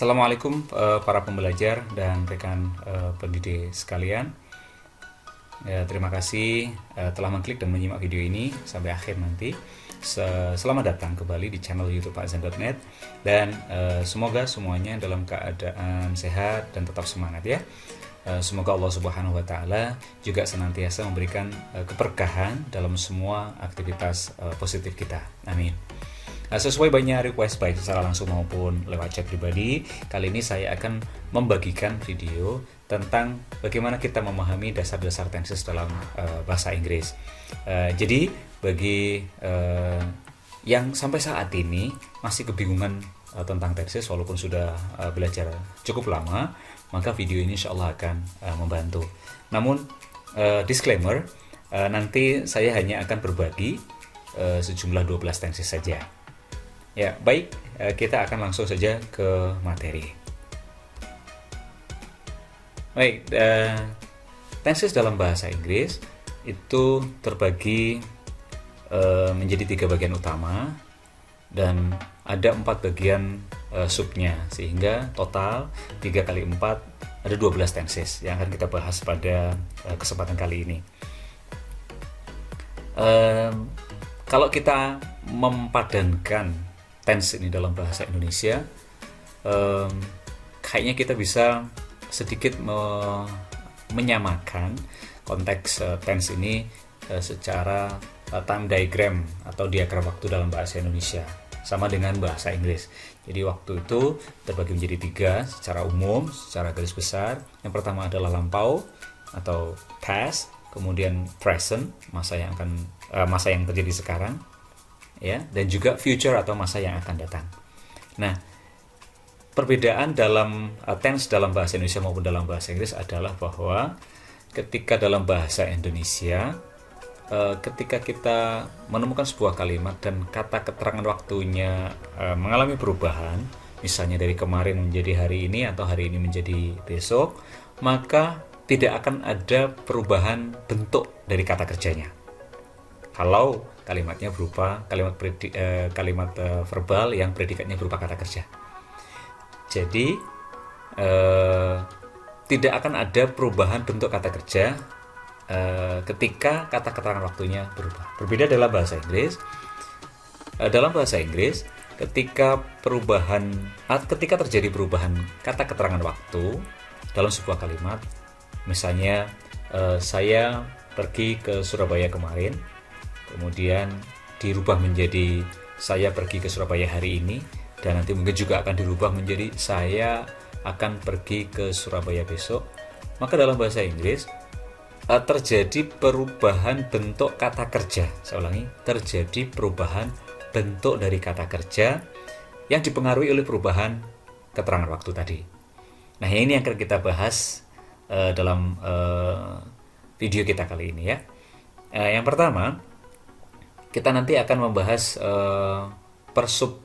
Assalamualaikum para pembelajar dan rekan pendidik sekalian. Terima kasih telah mengklik dan menyimak video ini sampai akhir nanti. Selamat datang kembali di channel YouTube Pak.Zen.net dan semoga semuanya dalam keadaan sehat dan tetap semangat ya. Semoga Allah Subhanahu wa Ta'ala juga senantiasa memberikan keberkahan dalam semua aktivitas positif kita. Amin. Sesuai banyak request baik secara langsung maupun lewat chat pribadi, kali ini saya akan membagikan video tentang bagaimana kita memahami dasar-dasar tenses dalam bahasa Inggris. Jadi bagi yang sampai saat ini masih kebingungan tentang tenses walaupun sudah belajar cukup lama, maka video ini insya Allah akan membantu. Namun disclaimer, nanti saya hanya akan berbagi sejumlah 12 tenses saja. Ya, baik, kita akan langsung saja ke materi. Baik, tenses dalam bahasa Inggris itu terbagi menjadi 3 bagian utama dan ada 4 bagian subnya, sehingga total 3 kali 4 ada 12 tenses yang akan kita bahas pada kesempatan kali ini. Kalau kita mempadankan tense ini dalam bahasa Indonesia, kayaknya kita bisa sedikit menyamakan konteks tense ini secara time diagram atau diagram waktu dalam bahasa Indonesia sama dengan bahasa Inggris. Jadi waktu itu terbagi menjadi 3 secara umum, secara garis besar. Yang pertama adalah lampau atau past, kemudian present, masa yang terjadi sekarang, ya, dan juga future atau masa yang akan datang. Nah, perbedaan dalam tense dalam bahasa Indonesia maupun dalam bahasa Inggris adalah bahwa ketika dalam bahasa Indonesia, ketika kita menemukan sebuah kalimat dan kata keterangan waktunya mengalami perubahan, misalnya dari kemarin menjadi hari ini atau hari ini menjadi besok, maka tidak akan ada perubahan bentuk dari kata kerjanya. Kalau kalimatnya berupa kalimat verbal yang predikatnya berupa kata kerja. Jadi tidak akan ada perubahan bentuk kata kerja ketika kata keterangan waktunya berubah. Berbeda dalam bahasa Inggris. Dalam bahasa Inggris, ketika terjadi perubahan kata keterangan waktu dalam sebuah kalimat, misalnya saya pergi ke Surabaya kemarin, kemudian dirubah menjadi saya pergi ke Surabaya hari ini, dan nanti mungkin juga akan dirubah menjadi saya akan pergi ke Surabaya besok. Maka dalam bahasa Inggris terjadi perubahan bentuk kata kerja. Saya ulangi, terjadi perubahan bentuk dari kata kerja yang dipengaruhi oleh perubahan keterangan waktu tadi. Nah, ini yang akan kita bahas dalam video kita kali ini ya. Yang pertama, kita nanti akan membahas persub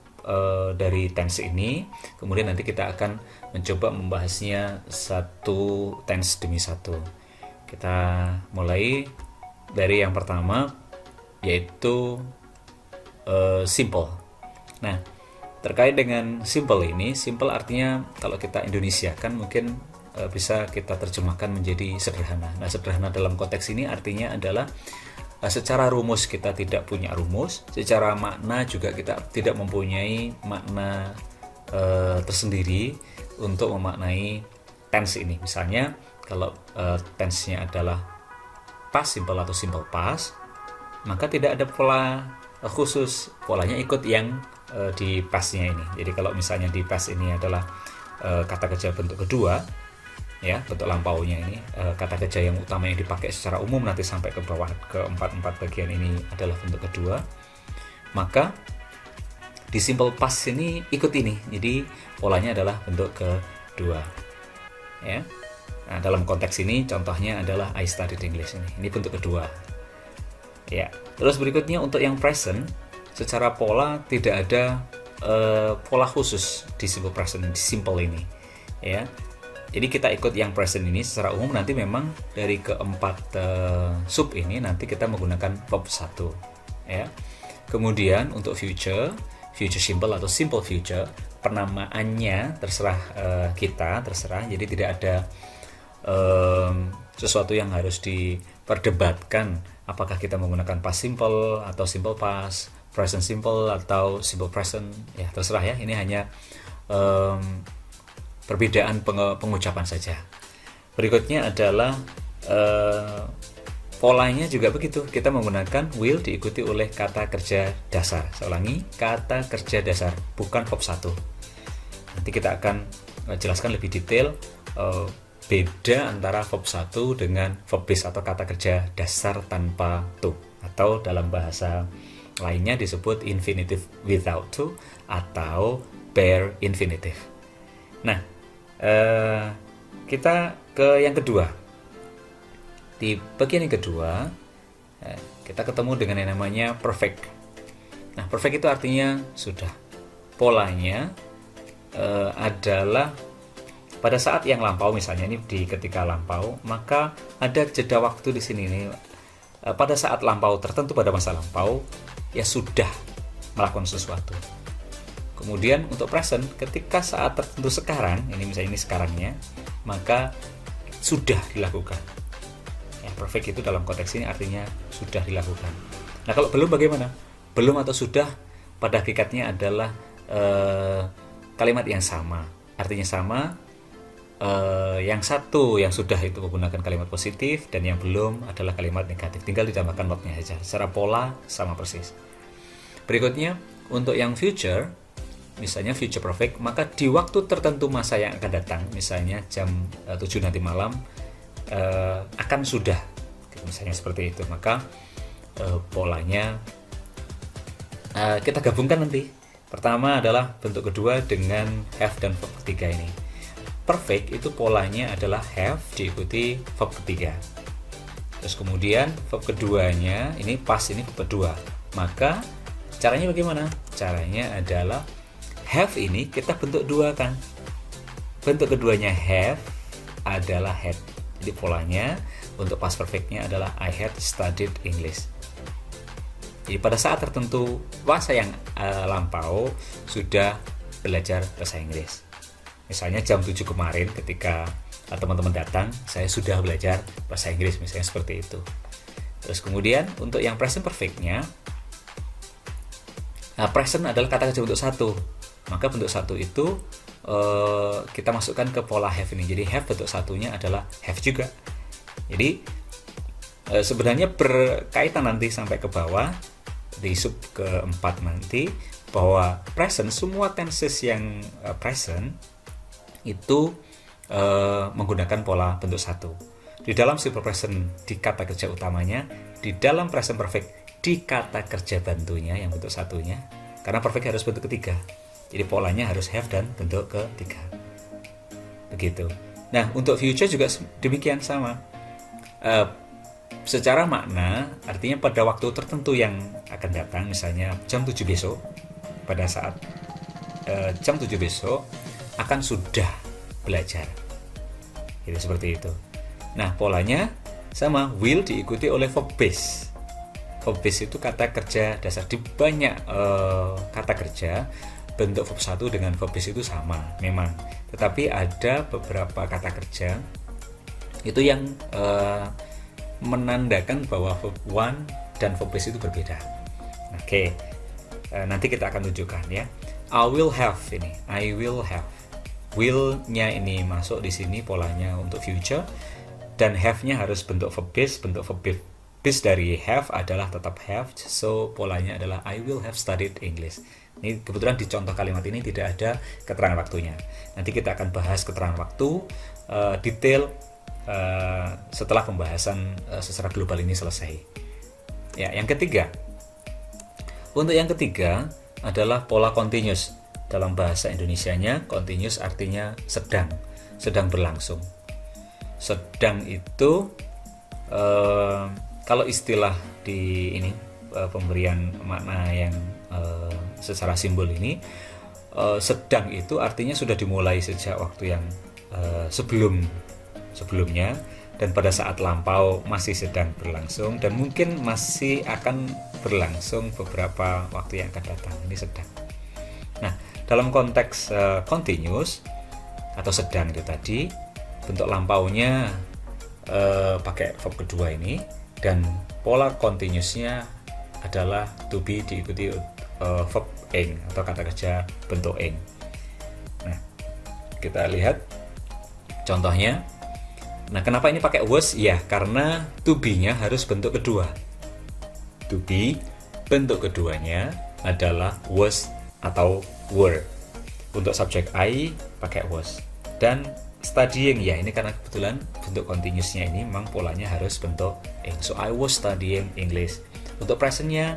dari tense ini, kemudian nanti kita akan mencoba membahasnya satu tense demi satu. Kita mulai dari yang pertama, yaitu simple. Nah, terkait dengan simple ini, simple artinya kalau kita Indonesiakan mungkin bisa kita terjemahkan menjadi sederhana. Nah, sederhana dalam konteks ini artinya adalah secara rumus kita tidak punya rumus, secara makna juga kita tidak mempunyai makna tersendiri untuk memaknai tense ini. Misalnya kalau tense-nya adalah past simple atau simple past, maka tidak ada pola khusus, polanya ikut yang di past-nya ini. Jadi kalau misalnya di past ini adalah kata kerja bentuk kedua, ya, bentuk lampaunya ini, kata kerja yang utama yang dipakai secara umum nanti sampai ke bawah ke 4 bagian ini adalah bentuk kedua, maka di simple past ini ikut ini, jadi polanya adalah bentuk kedua, ya. Nah, dalam konteks ini contohnya adalah I studied English, ini bentuk kedua, ya. Terus berikutnya untuk yang present, secara pola tidak ada pola khusus di simple present, di simple ini, ya. Jadi kita ikut yang present ini secara umum. Nanti memang dari keempat sub ini nanti kita menggunakan verb 1, ya. Kemudian untuk future simple atau simple future, penamaannya terserah kita, terserah. Jadi tidak ada sesuatu yang harus diperdebatkan, apakah kita menggunakan past simple atau simple past, present simple atau simple present, ya terserah ya. Ini hanya perbedaan pengucapan saja. Berikutnya adalah polanya juga begitu. Kita menggunakan will diikuti oleh kata kerja dasar. Saya ulangi, kata kerja dasar, bukan verb 1. Nanti kita akan jelaskan lebih detail beda antara verb 1 dengan verb base atau kata kerja dasar tanpa to, atau dalam bahasa lainnya disebut infinitive without to atau bare infinitive. Nah, kita ke yang kedua. Di bagian yang kedua, kita ketemu dengan yang namanya perfect. Nah, perfect itu artinya sudah. Polanya adalah pada saat yang lampau, misalnya ini di ketika lampau, maka ada jeda waktu di sini nih. Pada saat lampau tertentu, pada masa lampau, ya sudah melakukan sesuatu. Kemudian untuk present, ketika saat tertentu sekarang, ini misalnya ini sekarangnya, maka sudah dilakukan. Ya, perfect itu dalam konteks ini artinya sudah dilakukan. Nah, kalau belum bagaimana? Belum atau sudah pada hakikatnya adalah kalimat yang sama. Artinya sama. Yang satu yang sudah itu menggunakan kalimat positif dan yang belum adalah kalimat negatif. Tinggal ditambahkan not-nya saja. Secara pola sama persis. Berikutnya untuk yang future, misalnya future perfect, maka di waktu tertentu masa yang akan datang, misalnya jam 7 nanti malam, akan sudah, misalnya seperti itu. Maka polanya kita gabungkan nanti. Pertama adalah bentuk kedua dengan have dan verb ketiga ini. Perfect itu polanya adalah have diikuti verb ketiga. Terus kemudian verb keduanya ini past, ini verb kedua. Maka caranya bagaimana? Caranya adalah have ini kita bentuk dua kan. Bentuk keduanya have adalah had. Jadi polanya untuk past perfectnya adalah I had studied English. Jadi pada saat tertentu masa yang lampau sudah belajar bahasa Inggris. Misalnya jam 7 kemarin ketika teman-teman datang, saya sudah belajar bahasa Inggris, misalnya seperti itu. Terus kemudian untuk yang present perfectnya, present adalah kata kerja bentuk satu. Maka bentuk satu itu kita masukkan ke pola have ini. Jadi have bentuk satunya adalah have juga. Jadi sebenarnya berkaitan nanti sampai ke bawah di sub keempat nanti, bahwa present, semua tenses yang present itu menggunakan pola bentuk satu. Di dalam simple present di kata kerja utamanya, di dalam present perfect di kata kerja bantunya yang bentuk satunya, karena perfect harus bentuk ketiga. Jadi polanya harus have dan bentuk ketiga. Begitu. Nah, untuk future juga demikian sama. Secara makna, artinya pada waktu tertentu yang akan datang, misalnya jam 7 besok, pada saat jam 7 besok akan sudah belajar. Jadi seperti itu. Nah, polanya sama, will diikuti oleh verb base. Verb base itu kata kerja dasar. Di banyak kata kerja, bentuk verb 1 dengan verb base itu sama memang. Tetapi ada beberapa kata kerja itu yang menandakan bahwa verb one dan verb base itu berbeda. Oke. Nanti kita akan tunjukkan ya. I will have ini. I will have. Will-nya ini masuk di sini polanya untuk future, dan have-nya harus bentuk verb base. Bentuk verb base dari have adalah tetap have. So polanya adalah I will have studied English. Ini kebetulan di contoh kalimat ini tidak ada keterangan waktunya. Nanti kita akan bahas keterangan waktu detail setelah pembahasan secara global ini selesai. Ya, yang ketiga. Untuk yang ketiga adalah pola continuous. Dalam bahasa Indonesianya, continuous artinya sedang berlangsung. Sedang itu kalau istilah di ini pemberian makna yang secara simbol ini, sedang itu artinya sudah dimulai sejak waktu yang sebelumnya, dan pada saat lampau masih sedang berlangsung, dan mungkin masih akan berlangsung beberapa waktu yang akan datang. Ini sedang. Nah, Dalam konteks continuous atau sedang itu tadi, bentuk lampaunya pakai verb kedua ini, dan pola continuousnya adalah to be diikuti verb ing atau kata kerja bentuk ing. Nah, kita lihat contohnya. Nah, kenapa ini pakai was? Ya, karena to be-nya harus bentuk kedua. To be, bentuk keduanya adalah was atau were. Untuk subjek I pakai was. Dan studying, ya ini karena kebetulan bentuk continuousnya ini memang polanya harus bentuk ing. So, I was studying English. Untuk presentnya,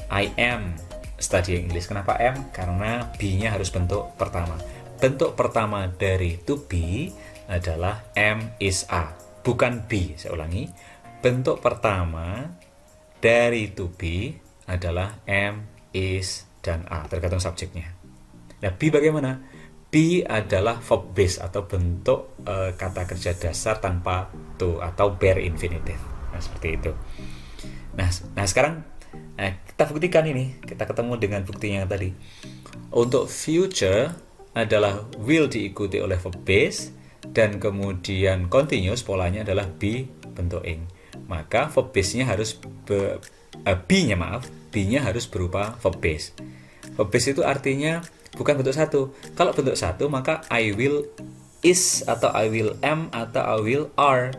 I am studying English. Kenapa am? Karena be-nya harus bentuk pertama. Bentuk pertama dari to be adalah am, is, are, bukan be. Saya ulangi, bentuk pertama dari to be adalah am, is, dan are, tergantung subjeknya. Nah, be bagaimana? Be adalah verb base atau bentuk kata kerja dasar tanpa to atau bare infinitive. Nah, seperti itu. Nah sekarang kita buktikan ini. Kita ketemu dengan buktinya tadi. Untuk future adalah will diikuti oleh verb base, dan kemudian continuous polanya adalah be bentuk ing. Maka verb base-nya harus be-nya harus berupa verb base. Verb base itu artinya bukan bentuk satu. Kalau bentuk satu maka I will is atau I will am atau I will are.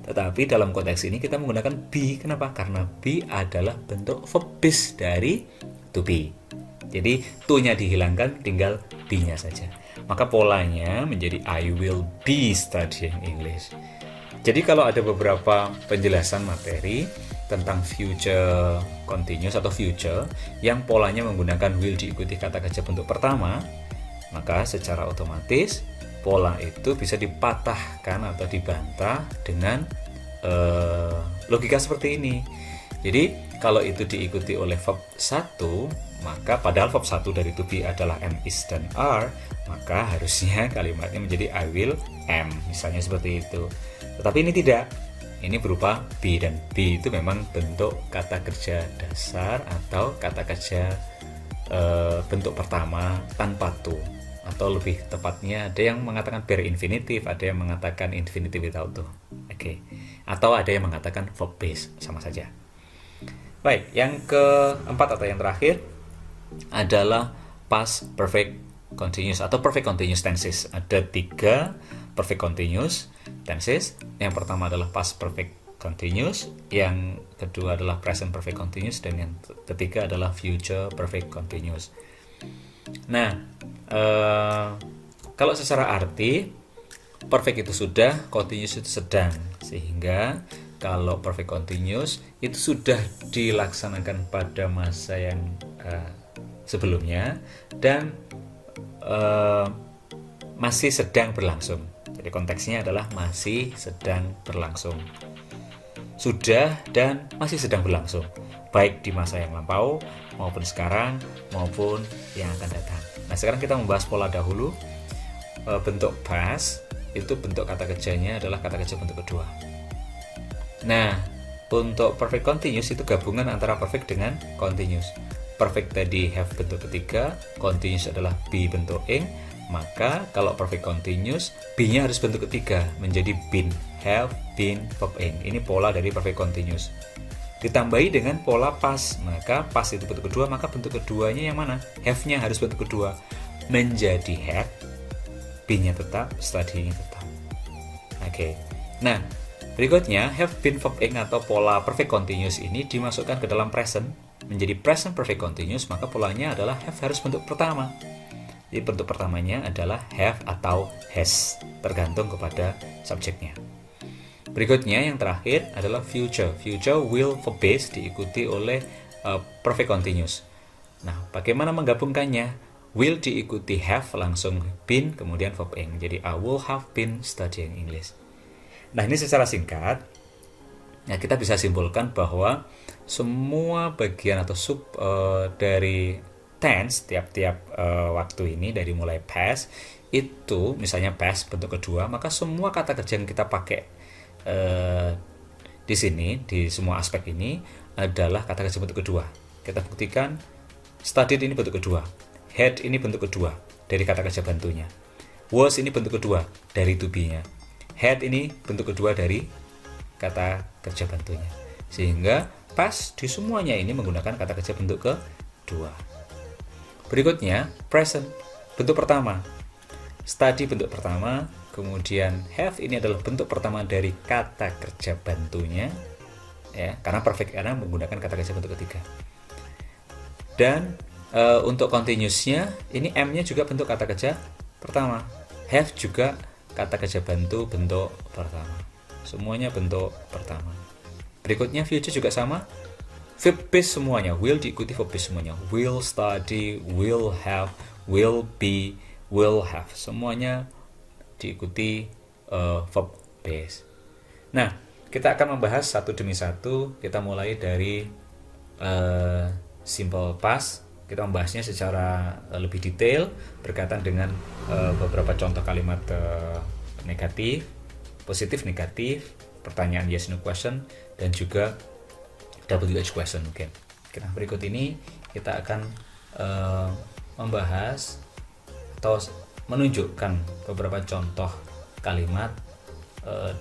Tetapi dalam konteks ini kita menggunakan be. Kenapa? Karena be adalah bentuk verb base dari to be. Jadi to-nya dihilangkan, tinggal be-nya saja. Maka polanya menjadi I will be studying English. Jadi kalau ada beberapa penjelasan materi tentang future continuous atau future yang polanya menggunakan will diikuti kata kerja bentuk pertama, maka secara otomatis pola itu bisa dipatahkan atau dibantah dengan logika seperti ini. Jadi kalau itu diikuti oleh verb 1, maka padahal verb 1 dari to be adalah am, is, dan are, maka harusnya kalimatnya menjadi I will am, misalnya seperti itu. Tetapi ini tidak, ini berupa be, dan be itu memang bentuk kata kerja dasar atau kata kerja bentuk pertama tanpa to, atau lebih tepatnya ada yang mengatakan bare infinitive, ada yang mengatakan infinitive without to. Oke. Atau ada yang mengatakan verb base, sama saja. Baik, yang keempat atau yang terakhir adalah past perfect continuous atau perfect continuous tenses. Ada 3 perfect continuous tenses. Yang pertama adalah past perfect continuous, yang kedua adalah present perfect continuous, dan yang ketiga adalah future perfect continuous. Nah, kalau secara arti perfect itu sudah, continuous itu sedang, sehingga kalau perfect continuous itu sudah dilaksanakan pada masa yang sebelumnya dan masih sedang berlangsung. Jadi konteksnya adalah masih sedang berlangsung. Sudah dan masih sedang berlangsung, baik di masa yang lampau maupun sekarang maupun yang akan datang. Nah, sekarang kita membahas pola dahulu. Bentuk past itu bentuk kata kerjanya adalah kata kerja bentuk kedua. Nah, untuk perfect continuous itu gabungan antara perfect dengan continuous. Perfect tadi have bentuk ketiga, continuous adalah be bentuk ing, maka kalau perfect continuous be-nya harus bentuk ketiga menjadi been, have been verb ing. Ini pola dari perfect continuous. Ditambahi dengan pola past, maka past itu bentuk kedua, maka bentuk keduanya yang mana? Have-nya harus bentuk kedua menjadi have, be-nya tetap, studying-nya tetap. Oke. Nah, berikutnya have been verb ing atau pola perfect continuous ini dimasukkan ke dalam present menjadi present perfect continuous, maka polanya adalah have harus bentuk pertama. Jadi bentuk pertamanya adalah have atau has, tergantung kepada subjeknya. Berikutnya yang terakhir adalah future. Future will verb base diikuti oleh perfect continuous. Nah, bagaimana menggabungkannya? Will diikuti have langsung been kemudian verb ing. Jadi I will have been studying English. Nah, ini secara singkat kita bisa simpulkan bahwa semua bagian atau sub dari tense tiap-tiap waktu ini, dari mulai past itu misalnya past bentuk kedua, maka semua kata kerja yang kita pakai di sini di semua aspek ini adalah kata kerja bentuk kedua. Kita buktikan studied ini bentuk kedua, Had ini bentuk kedua dari kata kerja bantunya. Was ini bentuk kedua dari to be-nya. Had ini bentuk kedua dari kata kerja bantunya. Sehingga past di semuanya ini menggunakan kata kerja bentuk kedua. Berikutnya, present, bentuk pertama. Study bentuk pertama, kemudian have ini adalah bentuk pertama dari kata kerja bantunya. Ya, karena perfect karena menggunakan kata kerja bentuk ketiga. Dan untuk continuousnya, ini M-nya juga bentuk kata kerja pertama. Have juga kata kerja bantu bentuk pertama. Semuanya bentuk pertama. Berikutnya future juga sama. Verb base semuanya. Will diikuti verb base semuanya. Will study, will have, will be, will have. Semuanya diikuti verb base. Nah, kita akan membahas satu demi satu. Kita mulai dari simple past. Kita membahasnya secara lebih detail berkaitan dengan beberapa contoh kalimat negatif, positif, negatif, pertanyaan yes no question, dan juga WH question mungkin. Nah, berikut ini kita akan membahas atau menunjukkan beberapa contoh kalimat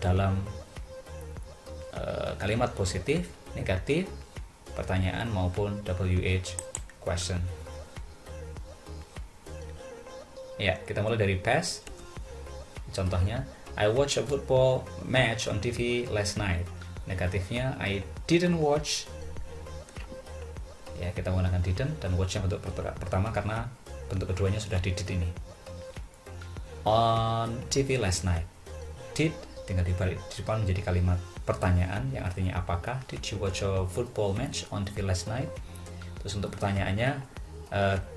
dalam kalimat positif, negatif, pertanyaan maupun WH question. Ya, kita mulai dari past. Contohnya, I watched a football match on TV last night. Negatifnya, I didn't watch. Ya, kita menggunakan didn't dan watch yang bentuk pertama karena bentuk keduanya sudah did ini. On TV last night. Did tinggal dibalik di depan menjadi kalimat pertanyaan yang artinya apakah. Did you watch a football match on TV last night? Terus untuk pertanyaannya,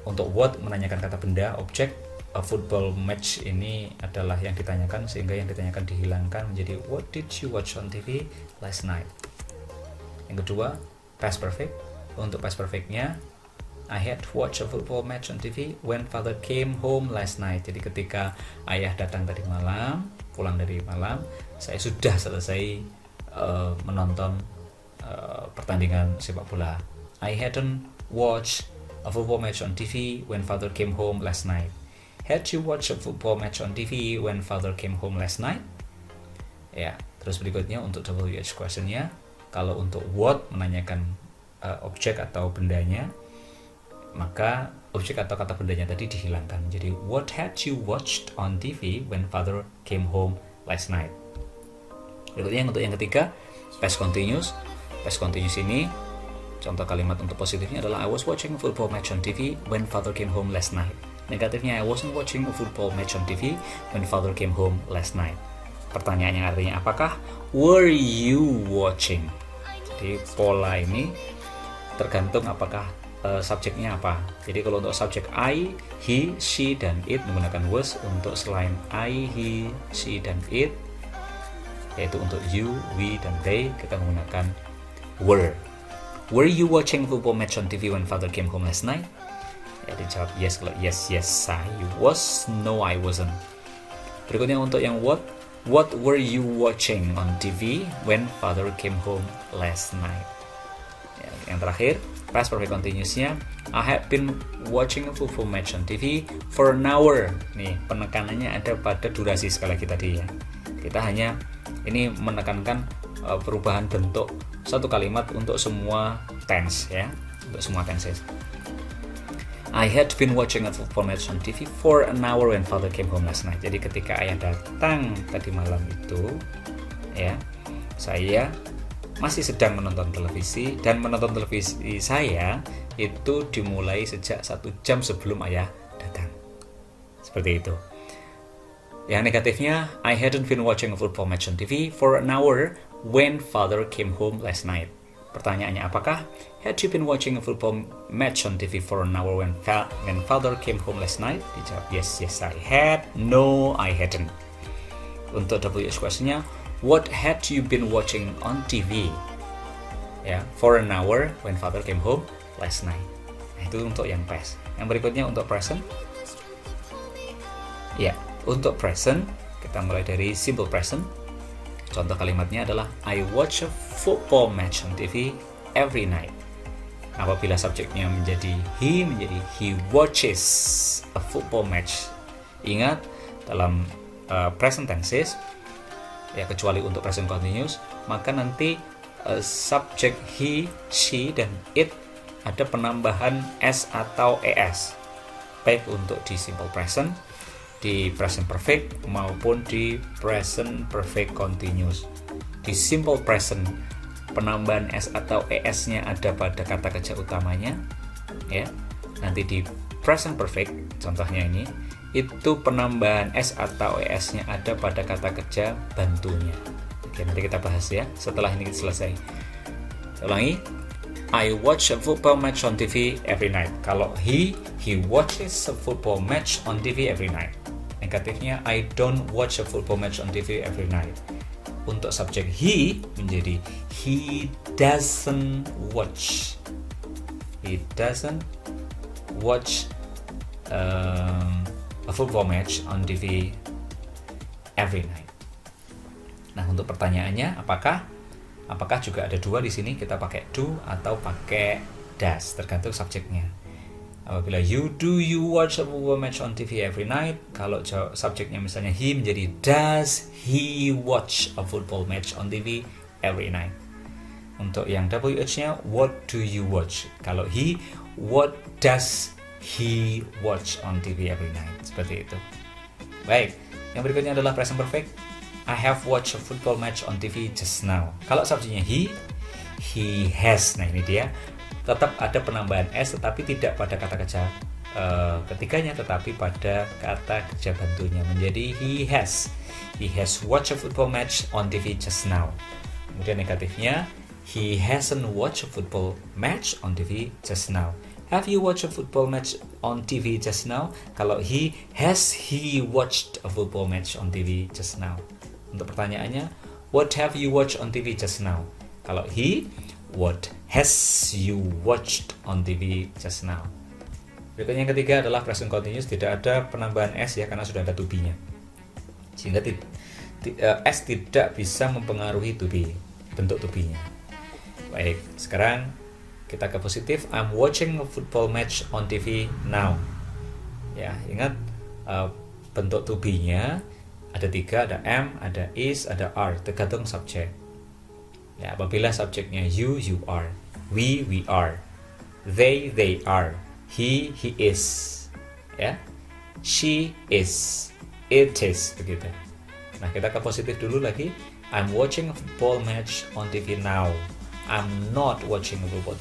untuk what menanyakan kata benda, objek. A football match ini adalah yang ditanyakan, sehingga yang ditanyakan dihilangkan menjadi what did you watch on TV last night. Yang kedua, past perfect. Untuk past perfectnya, I had watched a football match on TV when father came home last night. Jadi ketika ayah datang tadi malam, pulang dari malam, saya sudah selesai menonton pertandingan sepak bola. I hadn't watched a football match on TV when father came home last night. Had you watched a football match on TV when father came home last night? Ya, terus berikutnya untuk WH question-nya, kalau untuk what menanyakan objek atau bendanya, maka objek atau kata bendanya tadi dihilangkan menjadi what had you watched on TV when father came home last night. Berikutnya untuk yang ketiga, past continuous. Past continuous ini contoh kalimat untuk positifnya adalah I was watching a football match on TV when father came home last night. Negatifnya I wasn't watching a football match on TV when father came home last night. Pertanyaan yang artinya apakah? Were you watching? Jadi pola ini tergantung apakah subjeknya apa. Jadi kalau untuk subjek I, he, she, dan it menggunakan was. Untuk selain I, he, she, dan it, yaitu untuk you, we, dan they, kita menggunakan were. Were you watching football match on TV when father came home last night? Ya, dijawab yes. Kalau yes, I was. No, I wasn't. Berikutnya untuk yang what were you watching on TV when father came home last night? Ya, yang terakhir, past perfect continuousnya, I had been watching a football match on TV for an hour. Nih, penekanannya ada pada durasi sekali lagi tadi ya. Kita hanya ini menekankan perubahan bentuk satu kalimat untuk semua tense ya, untuk semua tenses. I had been watching a football match on TV for an hour when father came home last night. Jadi ketika ayah datang tadi malam itu, ya, saya masih sedang menonton televisi, dan menonton televisi saya itu dimulai sejak 1 jam sebelum ayah datang. Seperti itu. Yang negatifnya, I hadn't been watching a football match on TV for an hour when father came home last night. Pertanyaannya apakah? Had you been watching a football match on TV for an hour when father came home last night? Dijawab yes, I had. No, I hadn't. Untuk WH question-nya, what had you been watching on TV? Ya, for an hour when father came home last night. Nah, itu untuk yang past. Yang berikutnya untuk present. Ya, untuk present kita mulai dari simple present. Contoh kalimatnya adalah I watch a football match on TV every night. Apabila subjeknya menjadi he watches a football match. Ingat, dalam present tenses, ya kecuali untuk present continuous, maka nanti subjek he, she, dan it ada penambahan s atau es, baik untuk di simple present, di present perfect, maupun di present perfect continuous. Di simple present, penambahan s atau es-nya ada pada kata kerja utamanya, ya. Nanti di present perfect, contohnya ini, itu penambahan s atau es-nya ada pada kata kerja bantunya. Oke, nanti kita bahas ya setelah ini selesai. Ulangi, I watch a football match on TV every night. Kalau he watches a football match on TV every night. Negatifnya, I don't watch a football match on TV every night. Untuk subjek he menjadi he doesn't watch a football match on TV every night. Nah, untuk pertanyaannya, apakah juga ada dua di sini, kita pakai do atau pakai does, tergantung subjeknya. Apabila do you watch a football match on TV every night? Kalau subjeknya misalnya he, menjadi does he watch a football match on TV every night? Untuk yang WH-nya, what do you watch? Kalau he, what does he watch on TV every night? Seperti itu. Baik, yang berikutnya adalah present perfect. I have watched a football match on TV just now. Kalau subjeknya he has. Nah, ini dia. Tetap ada penambahan s, tetapi tidak pada kata kerja ketiganya, tetapi pada kata kerja bantunya, menjadi he has watched a football match on TV just now. Kemudian negatifnya, he hasn't watched a football match on TV just now. Have you watched a football match on TV just now? Kalau he watched a football match on TV just now. Untuk pertanyaannya, what have you watched on TV just now? Kalau he, what has you watched on TV just now? Berikutnya yang ketiga adalah present continuous, tidak ada penambahan s ya, karena sudah ada to be-nya. Sehingga s tidak bisa mempengaruhi to be, bentuk to be-nya. Baik, sekarang kita ke positif. I'm watching a football match on TV now. Ya, ingat bentuk to be-nya ada tiga, ada am, ada is, ada are, tergantung subjek. Ya, apabila subjeknya you are, we are, they are, he is, ya, she is, it is, begitu. Nah, kita ke positif dulu lagi. I'm watching a football match on TV now. I'm not watching a football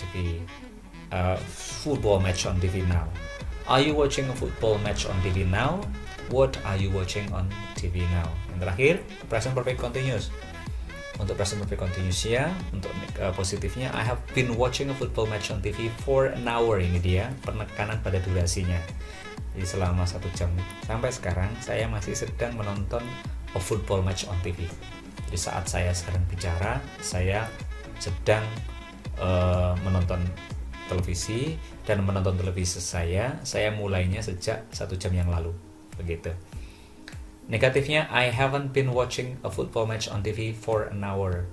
match on TV now. Are you watching a football match on TV now? What are you watching on TV now? Yang terakhir, present perfect continuous. Untuk present perfect continuous ya, untuk positifnya, I have been watching a football match on TV for an hour. Ini dia penekanan pada durasinya. Jadi selama 1 jam sampai sekarang saya masih sedang menonton a football match on TV. Jadi saat saya sekarang bicara, saya sedang menonton televisi, dan menonton televisi saya mulainya sejak 1 jam yang lalu, begitu. Negatifnya, I haven't been watching a football match on TV for an hour.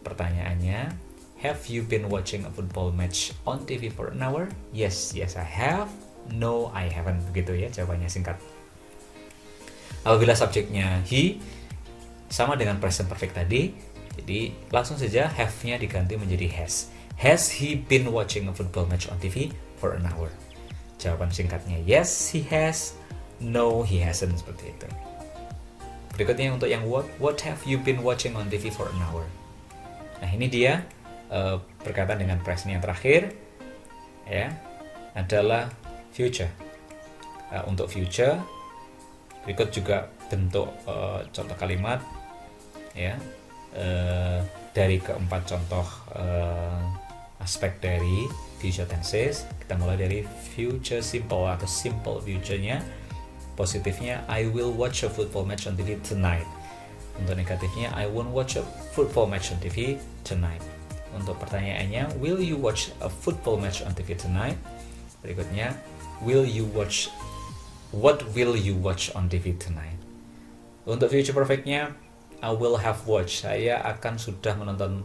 Pertanyaannya, have you been watching a football match on TV for an hour? Yes I have. No, I haven't. Begitu ya jawabannya, singkat. Apabila subjeknya he, sama dengan present perfect tadi, jadi langsung saja have-nya diganti menjadi has. Has he been watching a football match on TV for an hour? Jawaban singkatnya, yes he has. No, he hasn't. Seperti itu. Berikutnya untuk yang what have you been watching on TV for an hour? Nah, ini dia berkaitan dengan present yang terakhir, ya, adalah future. Untuk future, berikut juga bentuk contoh kalimat, ya, dari keempat contoh aspek dari future tenses. Kita mulai dari future simple atau simple future-nya. Positifnya, I will watch a football match on TV tonight. Untuk negatifnya, I won't watch a football match on TV tonight. Untuk pertanyaannya, will you watch a football match on TV tonight? Berikutnya, what will you watch on TV tonight? Untuk future perfect-nya, I will have watched. Saya akan sudah menonton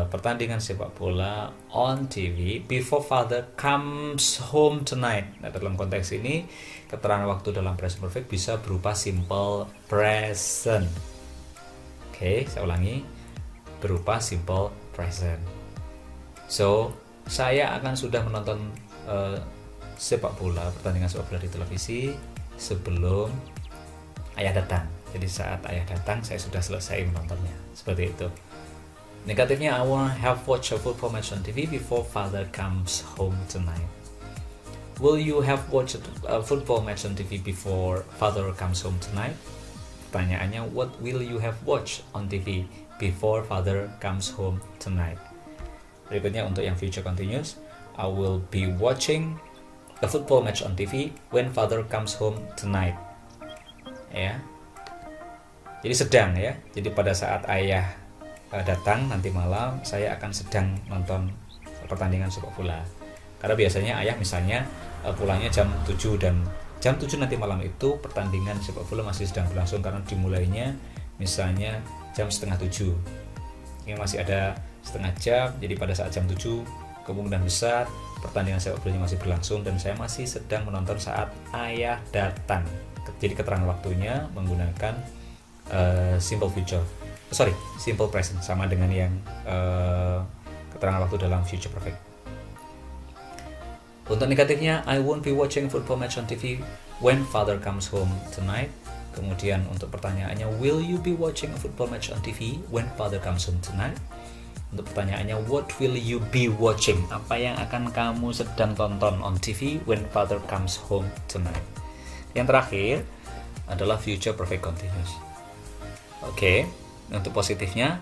pertandingan sepak bola on TV before father comes home tonight. Nah, dalam konteks ini keterangan waktu dalam present perfect bisa berupa simple present. Oke, saya ulangi, berupa simple present. So, saya akan sudah menonton pertandingan sepak bola di televisi sebelum ayah datang. Jadi saat ayah datang saya sudah selesai menontonnya. Seperti itu. Negatifnya, I want to have watched a football match on TV before father comes home tonight. Will you have watched a football match on TV before father comes home tonight? Pertanyaannya, what will you have watched on TV before father comes home tonight? Berikutnya untuk yang future continuous, I will be watching a football match on TV when father comes home tonight. Ya. Jadi sedang ya. Jadi pada saat ayah datang nanti malam, saya akan sedang nonton pertandingan sepak bola. Karena biasanya ayah misalnya pulangnya jam 7 dan jam 7 nanti malam itu pertandingan sepak bola masih sedang berlangsung karena dimulainya misalnya jam setengah 7. Ini masih ada setengah jam, jadi pada saat jam 7 kemungkinan besar pertandingan sepak bolanya masih berlangsung dan saya masih sedang menonton saat ayah datang. Jadi keterangan waktunya menggunakan simple present, sama dengan yang keterangan waktu dalam future perfect. Untuk negatifnya, I won't be watching football match on TV when father comes home tonight. Kemudian untuk pertanyaannya, will you be watching a football match on TV when father comes home tonight? Untuk pertanyaannya, what will you be watching? Apa yang akan kamu sedang tonton on TV when father comes home tonight? Yang terakhir adalah future perfect continuous. Oke. Untuk positifnya,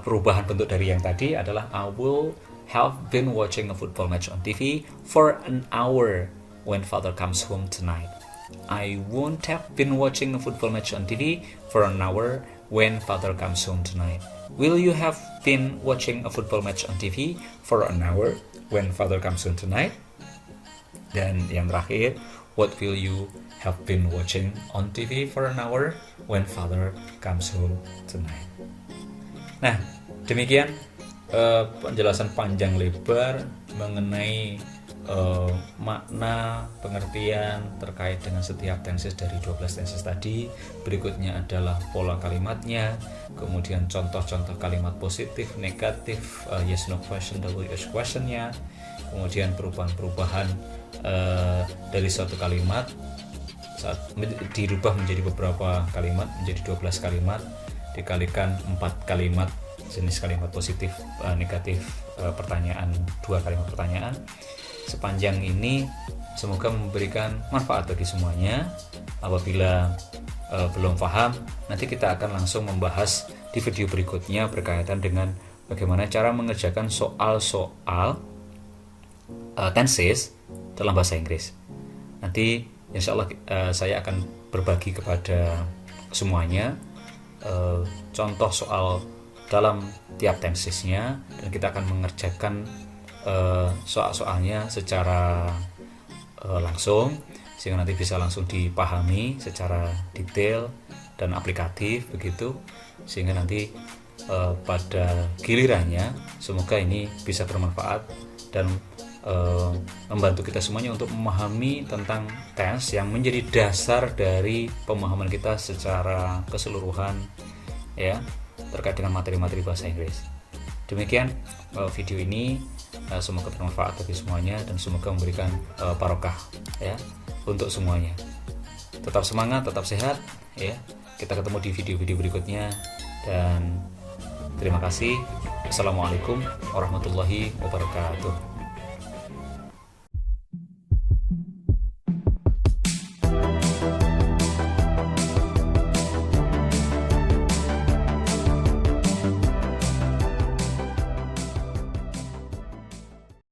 perubahan bentuk dari yang tadi adalah I will have been watching a football match on TV for an hour when father comes home tonight. I won't have been watching a football match on TV for an hour when father comes home tonight. Will you have been watching a football match on TV for an hour when father comes home tonight? Dan yang terakhir, what will you have been watching on TV for an hour when father comes home tonight? Nah, demikian penjelasan panjang lebar mengenai makna, pengertian terkait dengan setiap tenses dari 12 tenses tadi. Berikutnya adalah pola kalimatnya, kemudian contoh-contoh kalimat positif, negatif, yes no question, WH questionnya, kemudian perubahan-perubahan dari suatu kalimat saat dirubah menjadi beberapa kalimat, menjadi 12 kalimat dikalikan 4 kalimat jenis kalimat positif, negatif, pertanyaan, 2 kalimat pertanyaan. Sepanjang ini semoga memberikan manfaat bagi semuanya. Apabila belum paham, nanti kita akan langsung membahas di video berikutnya berkaitan dengan bagaimana cara mengerjakan soal-soal tenses dalam bahasa Inggris. Nanti insya Allah saya akan berbagi kepada semuanya contoh soal dalam tiap tensesnya, dan kita akan mengerjakan soal-soalnya secara langsung sehingga nanti bisa langsung dipahami secara detail dan aplikatif begitu, sehingga nanti pada gilirannya semoga ini bisa bermanfaat dan membantu kita semuanya untuk memahami tentang tense yang menjadi dasar dari pemahaman kita secara keseluruhan ya terkait dengan materi-materi bahasa Inggris. Demikian video ini, semoga bermanfaat bagi semuanya dan semoga memberikan barokah ya untuk semuanya. Tetap semangat, tetap sehat ya. Kita ketemu di video-video berikutnya dan terima kasih. Assalamualaikum warahmatullahi wabarakatuh.